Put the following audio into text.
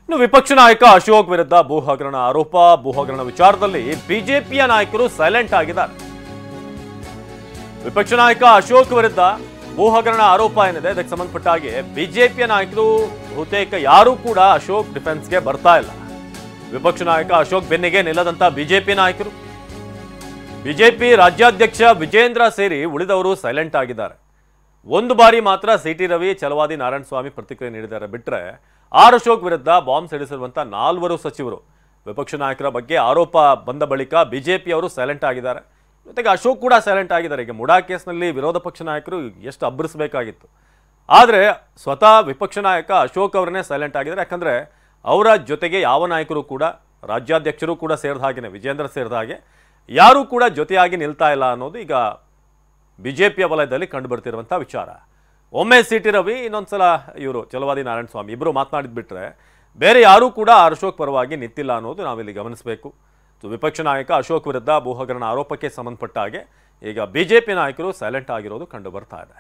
ಇನ್ನು ವಿಪಕ್ಷ ನಾಯಕ ಅಶೋಕ್ ವಿರುದ್ಧ ಭೂ ಹಗರಣ ಆರೋಪ. ಭೂ ಹಗರಣ ವಿಚಾರದಲ್ಲಿ ಬಿಜೆಪಿಯ ನಾಯಕರು ಸೈಲೆಂಟ್ ಆಗಿದ್ದಾರೆ. ವಿಪಕ್ಷ ನಾಯಕ ಅಶೋಕ್ ವಿರುದ್ಧ ಭೂ ಹಗರಣ ಆರೋಪ ಏನಿದೆ ಇದಕ್ಕೆ ಸಂಬಂಧಪಟ್ಟ ಹಾಗೆ ಬಿಜೆಪಿಯ ನಾಯಕರು ಬಹುತೇಕ ಯಾರೂ ಕೂಡ ಅಶೋಕ್ ಡಿಫೆನ್ಸ್ಗೆ ಬರ್ತಾ ಇಲ್ಲ. ವಿಪಕ್ಷ ನಾಯಕ ಅಶೋಕ್ ಬೆನ್ನಿಗೆ ನಿಲ್ಲದಂತ ಬಿಜೆಪಿ ನಾಯಕರು, ಬಿಜೆಪಿ ರಾಜ್ಯಾಧ್ಯಕ್ಷ ವಿಜೇಂದ್ರ ಸೇರಿ ಉಳಿದವರು ಸೈಲೆಂಟ್ ಆಗಿದ್ದಾರೆ. ಒಂದು ಬಾರಿ ಮಾತ್ರ ಸಿಟಿ ರವಿ, ಛಲವಾದಿ ನಾರಾಯಣಸ್ವಾಮಿ ಪ್ರತಿಕ್ರಿಯೆ ನೀಡಿದ್ದಾರೆ. ಬಿಟ್ಟರೆ ಅಶೋಕ್ ವಿರುದ್ಧ ಬಾಂಬ್ ಸಿಡಿಸಿರುವಂತಹ 4 ಸಚಿವರು ವಿಪಕ್ಷ ನಾಯಕರ ಬಗ್ಗೆ ಆರೋಪ ಬಂದ ಬಳಿಕ ಬಿಜೆಪಿಯವರು ಸೈಲೆಂಟ್ ಆಗಿದ್ದಾರೆ. ಜೊತೆಗೆ ಅಶೋಕ್ ಕೂಡ ಸೈಲೆಂಟ್ ಆಗಿದ್ದಾರೆ. ಈಗ ಮುಡಾ ಕೇಸ್ನಲ್ಲಿ ವಿರೋಧ ಪಕ್ಷ ನಾಯಕರು ಎಷ್ಟು ಅಬ್ಬರಿಸಬೇಕಾಗಿತ್ತು, ಆದರೆ ಸ್ವತಃ ವಿಪಕ್ಷ ನಾಯಕ ಅಶೋಕ್ ಅವರನ್ನೇ ಸೈಲೆಂಟ್ ಆಗಿದ್ದಾರೆ. ಯಾಕಂದರೆ ಅವರ ಜೊತೆಗೆ ಯಾವ ನಾಯಕರು ಕೂಡ, ರಾಜ್ಯಾಧ್ಯಕ್ಷರು ಕೂಡ ಸೇರಿದ ಹಾಗೆಯೇ, ವಿಜೇಂದ್ರ ಸೇರಿದ ಹಾಗೆ ಯಾರೂ ಕೂಡ ಜೊತೆಯಾಗಿ ನಿಲ್ತಾ ಇಲ್ಲ ಅನ್ನೋದು ಈಗ ಬಿಜೆಪಿಯ ವಲಯದಲ್ಲಿ ಕಂಡು ಬರ್ತಿರುವಂಥ ವಿಚಾರ. ಒಮ್ಮೆ ಸಿಟಿ ರವಿ, ಇನ್ನೊಂದ್ಸಲ ಇವರು ಛಲವಾದಿ ನಾರಾಯಣಸ್ವಾಮಿ ಇಬ್ಬರು ಮಾತನಾಡಿದ್ಬಿಟ್ರೆ ಬೇರೆ ಯಾರೂ ಕೂಡ ಅಶೋಕ್ ಪರವಾಗಿ ನಿಂತಿಲ್ಲ ಅನ್ನೋದು ನಾವಿಲ್ಲಿ ಗಮನಿಸಬೇಕು. ವಿಪಕ್ಷ ನಾಯಕ ಅಶೋಕ್ ವಿರುದ್ಧ ಭೂ ಹಗರಣ ಆರೋಪಕ್ಕೆ ಸಂಬಂಧಪಟ್ಟ ಹಾಗೆ ಈಗ ಬಿಜೆಪಿ ನಾಯಕರು ಸೈಲೆಂಟ್ ಆಗಿರೋದು ಕಂಡು ಬರ್ತಾ ಇದೆ.